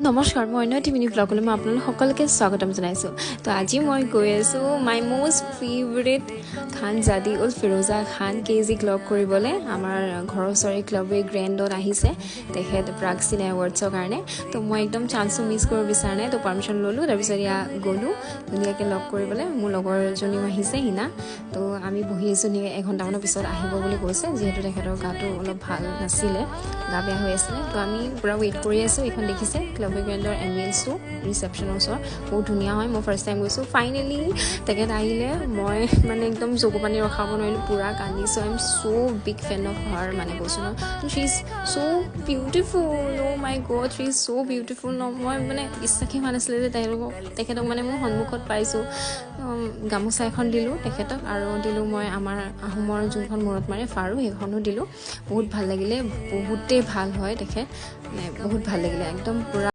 নমস্কাৰ মই অন্য টিভিনি ব্লগলৈ মই আপোনালোক সকলোকে স্বাগতম জনাইছোঁ তো আজি মই গৈ আছোঁ মাই মোষ্ট ফেভৰেট খান জাদি উল ফিৰোজা খান কেজিক লগ কৰিবলৈ আমাৰ ঘৰৰ ওচৰৰে ক্লাবে গ্ৰেণ্ডত আহিছে তেখেত প্ৰাগ চিনে এৱাৰ্ডছৰ কাৰণে তো মই একদম চান্সটো মিছ কৰিব বিচৰা নাই তো পাৰ্মিশ্যন ল'লোঁ তাৰপিছত ইয়া গ'লোঁ ধুনীয়াকৈ লগ কৰিবলৈ মোৰ লগৰজনীও আহিছে হিনা তো আমি বহি আছোঁ এঘণ্টামানৰ পিছত আহিব বুলি কৈছে যিহেতু তেখেতৰ গাটো অলপ ভাল নাছিলে গা বেয়া হৈ আছিলে তো আমি পূৰা ৱেইট কৰি আছোঁ এইখন দেখিছে ক্লাবে গ্ৰেণ্ডৰ এম্বিয়েন্সটো ৰিচেপশ্যনৰ ওচৰত বহুত ধুনীয়া হয় মই ফাৰ্ষ্ট টাইম গৈছোঁ ফাইনেলি তেখেত আহিলে মই মানে একদম চকু পানী ৰখাব নোৱাৰিলোঁ পূৰা কান্দিছোঁ I am so' big fan of her মানে কৈছোঁ ন she is so' beautiful oh' my God she is so' beautiful ন মই মানে বিশ্বাসেই হোৱা নাছিলে যে তেখেতক মানে মোৰ সন্মুখত পাইছোঁ গামোচা এখন দিলোঁ তেখেতক আৰু দিলোঁ মই আমাৰ আহোমৰ যোনখন মূৰত মাৰে ফাৰু সেইখনো দিলোঁ বহুত ভাল লাগিলে বহুতেই ভাল হয় তেখেত মানে বহুত ভাল লাগিলে একদম পূৰা